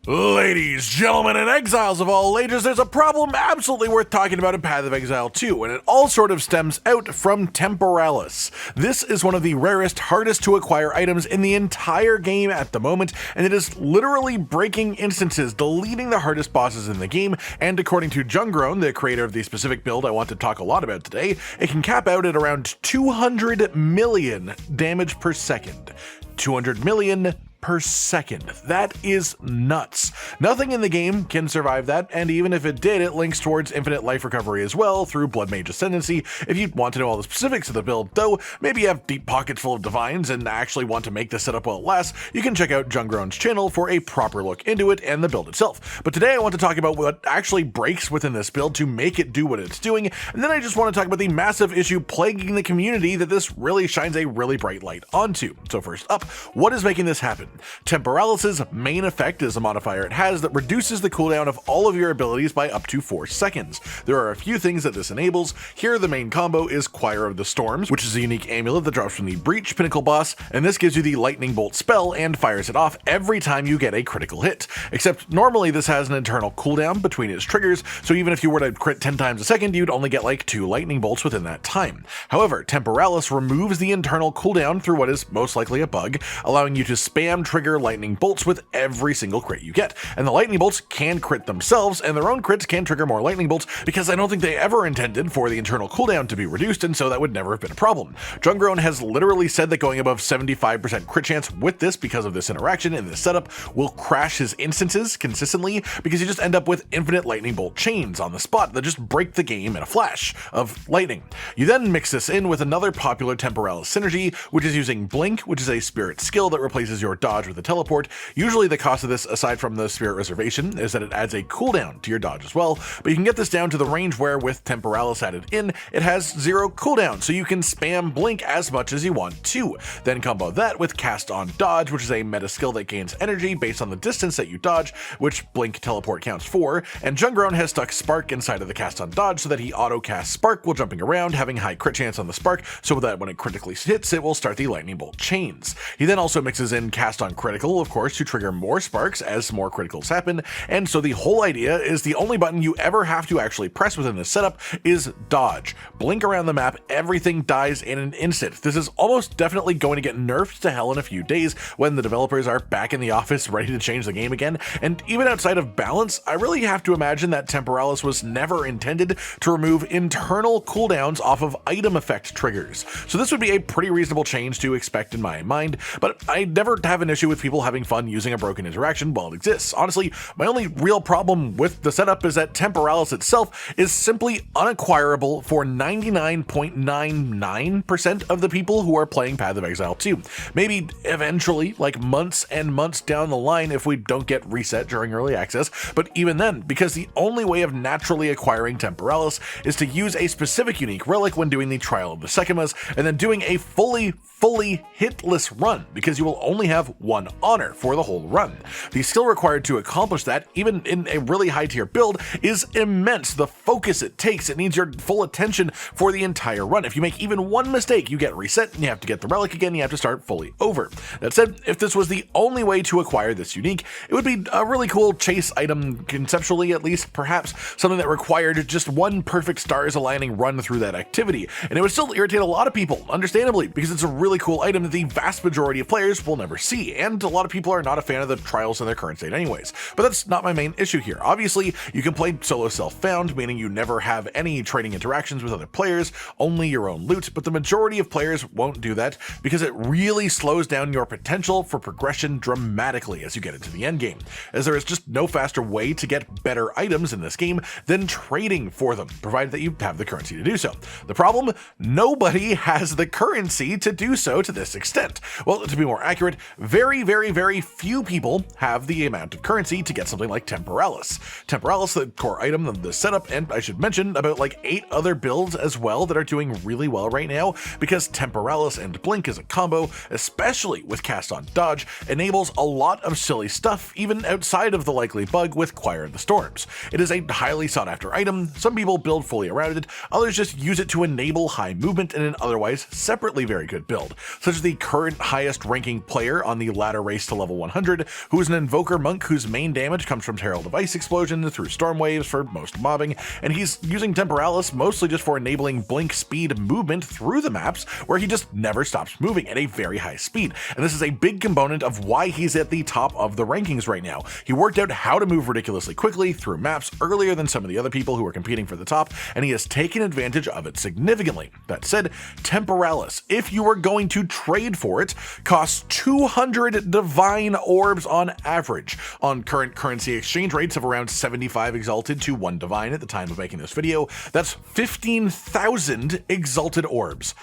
Ladies, gentlemen, and exiles of all ages, there's a problem absolutely worth talking about in Path of Exile 2, and it all sort of stems out from Temporalis. This is one of the rarest, hardest to acquire items in the entire game at the moment, and it is literally breaking instances, deleting the hardest bosses in the game, and according to Jungrown, the creator of the specific build I want to talk a lot about today, it can cap out at around 200 million damage per second. 200 million per second. That is nuts. Nothing in the game can survive that, and even if it did, it links towards infinite life recovery as well through blood mage ascendancy. If you want to know all the specifics of the build, though, maybe you have deep pockets full of divines and actually want to make the setup while it lasts, you can check out Jungrown's channel for a proper look into it and the build itself. But today I want to talk about what actually breaks within this build to make it do what it's doing, and then I just want to talk about the massive issue plaguing the community that this really shines a really bright light onto. So first up, what is making this happen? Temporalis's main effect is a modifier it has that reduces the cooldown of all of your abilities by up to 4 seconds. There are a few things that this enables. Here the main combo is Choir of the Storms, which is a unique amulet that drops from the Breach Pinnacle boss, and this gives you the Lightning Bolt spell and fires it off every time you get a critical hit. Except normally this has an internal cooldown between its triggers, so even if you were to crit 10 times a second, you'd only get like 2 lightning bolts within that time. However, Temporalis removes the internal cooldown through what is most likely a bug, allowing you to spam trigger lightning bolts with every single crit you get. And the lightning bolts can crit themselves, and their own crits can trigger more lightning bolts, because I don't think they ever intended for the internal cooldown to be reduced, and so that would never have been a problem. Jungrown has literally said that going above 75% crit chance with this because of this interaction and this setup will crash his instances consistently, because you just end up with infinite lightning bolt chains on the spot that just break the game in a flash of lightning. You then mix this in with another popular Temporalis synergy, which is using Blink, which is a spirit skill that replaces your dodge with a teleport. Usually the cost of this, aside from the spirit reservation, is that it adds a cooldown to your dodge as well, but you can get this down to the range where, with Temporalis added in, it has 0 cooldown, so you can spam Blink as much as you want to. Then combo that with Cast on Dodge, which is a meta skill that gains energy based on the distance that you dodge, which Blink teleport counts for, and Jungrown has stuck Spark inside of the Cast on Dodge so that he auto-casts Spark while jumping around, having high crit chance on the Spark, so that when it critically hits, it will start the lightning bolt chains. He then also mixes in Cast on Critical, of course, to trigger more sparks as more criticals happen, and so the whole idea is the only button you ever have to actually press within this setup is dodge. Blink around the map, everything dies in an instant. This is almost definitely going to get nerfed to hell in a few days when the developers are back in the office ready to change the game again, and even outside of balance, I really have to imagine that Temporalis was never intended to remove internal cooldowns off of item effect triggers. So this would be a pretty reasonable change to expect in my mind, but I never have an issue with people having fun using a broken interaction while it exists. Honestly, my only real problem with the setup is that Temporalis itself is simply unacquirable for 99.99% of the people who are playing Path of Exile 2. Maybe eventually, like months and months down the line if we don't get reset during early access, but even then, because the only way of naturally acquiring Temporalis is to use a specific unique relic when doing the Trial of the Sekimas, and then doing a fully hitless run, because you will only have 1 honor for the whole run. The skill required to accomplish that, even in a really high tier build, is immense. The focus it takes, it needs your full attention for the entire run. If you make even one mistake, you get reset, and you have to get the relic again, you have to start fully over. That said, if this was the only way to acquire this unique, it would be a really cool chase item, conceptually at least, perhaps something that required just one perfect stars aligning run through that activity, and it would still irritate a lot of people, understandably, because it's a really cool item that the vast majority of players will never see, and a lot of people are not a fan of the trials in their current state anyways. But that's not my main issue here. Obviously, you can play solo self-found, meaning you never have any trading interactions with other players, only your own loot, but the majority of players won't do that because it really slows down your potential for progression dramatically as you get into the endgame, as there is just no faster way to get better items in this game than trading for them, provided that you have the currency to do so. The problem? Nobody has the currency to do so to this extent. Well, to be more accurate, very few people have the amount of currency to get something like Temporalis. Temporalis, the core item of the setup, and I should mention about like 8 other builds as well that are doing really well right now, because Temporalis and Blink as a combo, especially with Cast on Dodge, enables a lot of silly stuff even outside of the likely bug with Choir of the Storms. It is a highly sought after item, some people build fully around it, others just use it to enable high movement in an otherwise separately very good build, such as the current highest ranking player on the the latter race to level 100, who is an invoker monk whose main damage comes from Herald of Ice explosion through storm waves for most mobbing, and he's using Temporalis mostly just for enabling blink speed movement through the maps, where he just never stops moving at a very high speed. And this is a big component of why he's at the top of the rankings right now. He worked out how to move ridiculously quickly through maps earlier than some of the other people who are competing for the top, and he has taken advantage of it significantly. That said, Temporalis, if you are going to trade for it, costs 200 divine orbs on average. On current currency exchange rates of around 75 exalted to 1 divine at the time of making this video, that's 15,000 exalted orbs.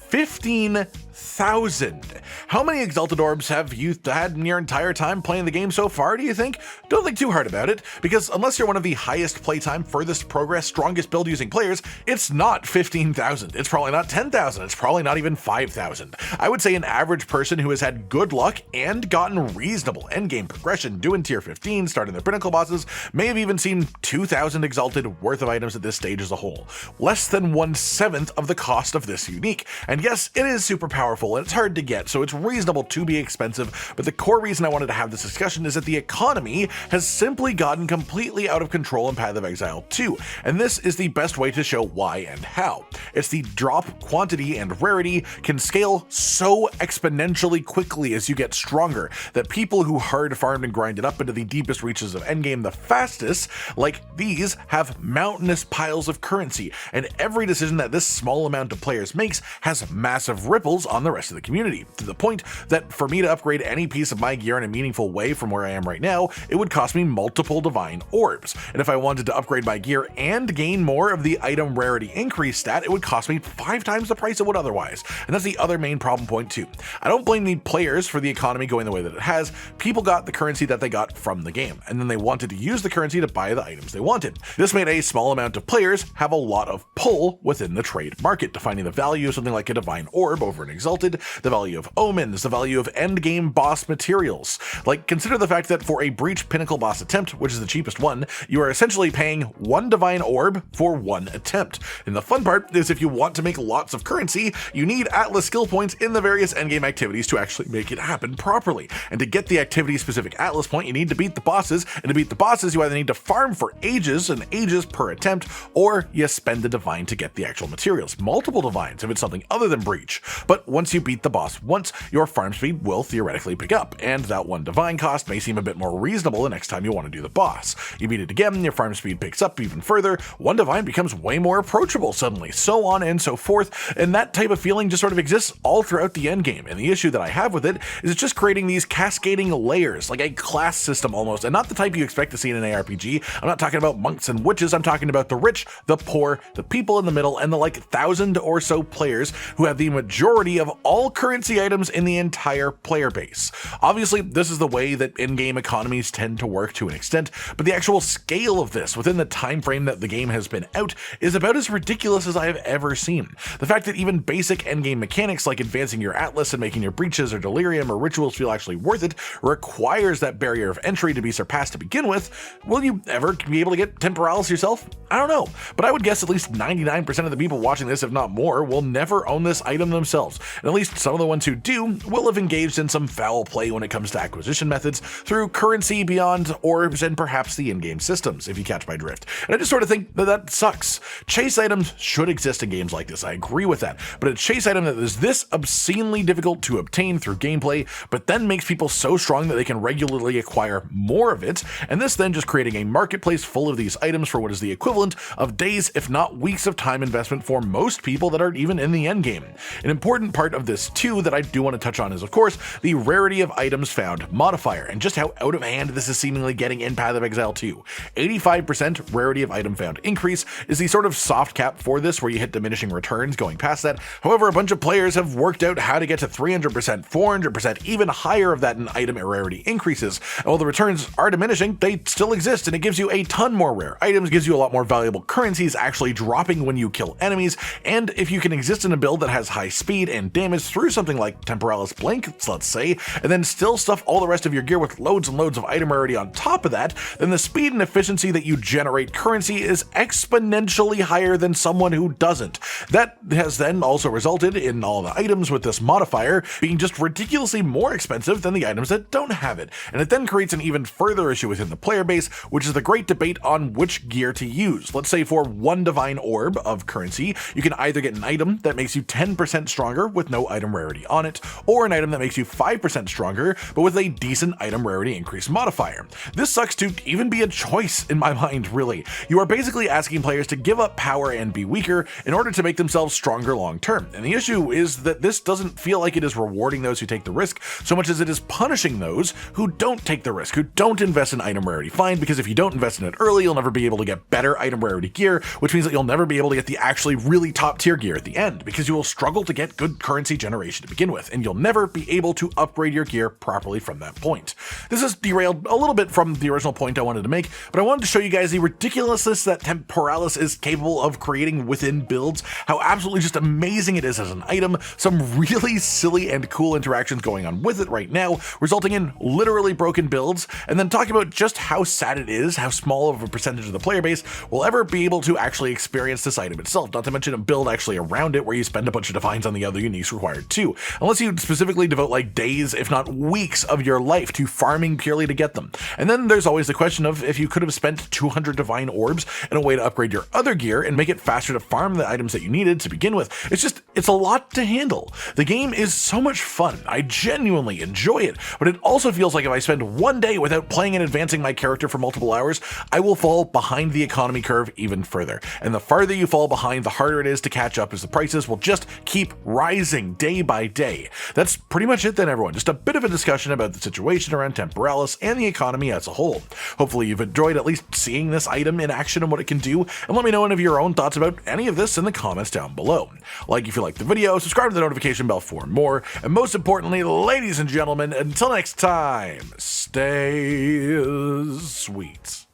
15,000. How many exalted orbs have you had in your entire time playing the game so far, do you think? Don't think too hard about it, because unless you're one of the highest playtime, furthest progress, strongest build using players, it's not 15,000. It's probably not 10,000. It's probably not even 5,000. I would say an average person who has had good luck and gotten reasonable endgame progression doing tier 15, starting their pinnacle bosses, may have even seen 2,000 exalted worth of items at this stage as a whole. Less than 1/7 of the cost of this unique. And yes, it is super powerful and it's hard to get, so it's reasonable to be expensive, but the core reason I wanted to have this discussion is that the economy has simply gotten completely out of control in Path of Exile 2, and this is the best way to show why and how. It's the drop quantity and rarity can scale so exponentially quickly as you get stronger that people who hard farmed and grinded up into the deepest reaches of endgame the fastest, like these, have mountainous piles of currency, and every decision that this small amount of players makes has massive ripples on the rest of the community, to the point that for me to upgrade any piece of my gear in a meaningful way from where I am right now, it would cost me multiple divine orbs. And if I wanted to upgrade my gear and gain more of the item rarity increase stat, it would cost me 5 times the price it would otherwise. And that's the other main problem point too. I don't blame the players for the economy going the way that it has. People got the currency that they got from the game, and then they wanted to use the currency to buy the items they wanted. This made a small amount of players have a lot of pull within the trade market, defining the value of something like a divine orb over an exalted, the value of omens, the value of endgame boss materials. Like, consider the fact that for a breach pinnacle boss attempt, which is the cheapest one, you are essentially paying 1 divine orb for 1 attempt. And the fun part is if you want to make lots of currency, you need Atlas skill points in the various endgame activities to actually make it happen properly. And to get the activity specific Atlas point, you need to beat the bosses, and to beat the bosses you either need to farm for ages and ages per attempt, or you spend a divine to get the actual materials. Multiple divines if it's something other than breach. But once you beat the boss once, your farm speed will theoretically pick up, and that 1 divine cost may seem a bit more reasonable the next time you want to do the boss. You beat it again, your farm speed picks up even further, 1 divine becomes way more approachable suddenly, so on and so forth, and that type of feeling just sort of exists all throughout the endgame. And the issue that I have with it is it's just creating these cascading layers, like a class system almost, and not the type you expect to see in an ARPG. I'm not talking about monks and witches, I'm talking about the rich, the poor, the people in the middle, and the 1,000 or so players who have the majority of all currency items in the entire player base. Obviously, this is the way that in-game economies tend to work to an extent, but the actual scale of this within the time frame that the game has been out is about as ridiculous as I have ever seen. The fact that even basic endgame mechanics like advancing your Atlas and making your breaches or delirium or rituals feel actually worth it requires that barrier of entry to be surpassed to begin with. Will you ever be able to get Temporalis yourself? I don't know, but I would guess at least 99% of the people watching this, if not more, will never own this item themselves, and at least some of the ones who do will have engaged in some foul play when it comes to acquisition methods through currency beyond orbs and perhaps the in-game systems, if you catch my drift. And I just sort of think that sucks. Chase items should exist in games like this, I agree with that, but a chase item that is this obscenely difficult to obtain through gameplay, but then makes people so strong that they can regularly acquire more of it, and this then just creating a marketplace full of these items for what is the equivalent of days, if not weeks of time investment for most people that aren't even in the endgame. An important part of this too that I do want to touch on is, of course, the rarity of items found modifier, and just how out of hand this is seemingly getting in Path of Exile 2. 85% rarity of item found increase is the sort of soft cap for this, where you hit diminishing returns going past that. However, a bunch of players have worked out how to get to 300%, 400%, even higher of that in item rarity increases. And while the returns are diminishing, they still exist, and it gives you a ton more rare items, gives you a lot more valuable currencies actually dropping when you kill enemies, and if you can exist in a build that that has high speed and damage through something like Temporalis blankets, let's say, and then still stuff all the rest of your gear with loads and loads of item rarity on top of that, then the speed and efficiency that you generate currency is exponentially higher than someone who doesn't. That has then also resulted in all the items with this modifier being just ridiculously more expensive than the items that don't have it, and it then creates an even further issue within the player base, which is the great debate on which gear to use. Let's say for one divine orb of currency, you can either get an item that makes you 10% stronger with no item rarity on it, or an item that makes you 5% stronger but with a decent item rarity increase modifier. This sucks to even be a choice in my mind, really. You are basically asking players to give up power and be weaker in order to make themselves stronger long term, and the issue is that this doesn't feel like it is rewarding those who take the risk so much as it is punishing those who don't take the risk, who don't invest in item rarity. Fine, because if you don't invest in it early, you'll never be able to get better item rarity gear, which means that you'll never be able to get the actually really top tier gear at the end, because you will struggle to get good currency generation to begin with, and you'll never be able to upgrade your gear properly from that point. This has derailed a little bit from the original point I wanted to make, but I wanted to show you guys the ridiculousness that Temporalis is capable of creating within builds, how absolutely just amazing it is as an item, some really silly and cool interactions going on with it right now, resulting in literally broken builds, and then talking about just how sad it is, how small of a percentage of the player base will ever be able to actually experience this item itself, not to mention a build actually around it where you spend a bunch of divines on the other uniques required too, unless you specifically devote like days, if not weeks of your life to farming purely to get them. And then there's always the question of if you could have spent 200 divine orbs in a way to upgrade your other gear and make it faster to farm the items that you needed to begin with. It's a lot to handle. The game is so much fun. I genuinely enjoy it, but it also feels like if I spend one day without playing and advancing my character for multiple hours, I will fall behind the economy curve even further. And the farther you fall behind, the harder it is to catch up, as the prices will just keep rising day by day. That's pretty much it then, everyone. Just a bit of a discussion about the situation around Temporalis and the economy as a whole. Hopefully you've enjoyed at least seeing this item in action and what it can do, and let me know any of your own thoughts about any of this in the comments down below. Like if you like the video, subscribe to the notification bell for more, and most importantly, ladies and gentlemen, until next time, stay sweet.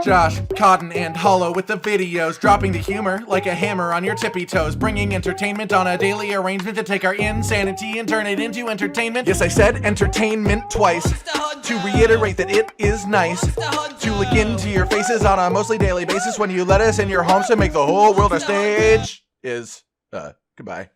Josh, Cotton, and Hollow with the videos, dropping the humor like a hammer on your tippy toes, bringing entertainment on a daily arrangement to take our insanity and turn it into entertainment. Yes, I said entertainment twice, to reiterate that it is nice to look into your faces on a mostly daily basis when you let us in your homes to make the whole world a stage. Goodbye.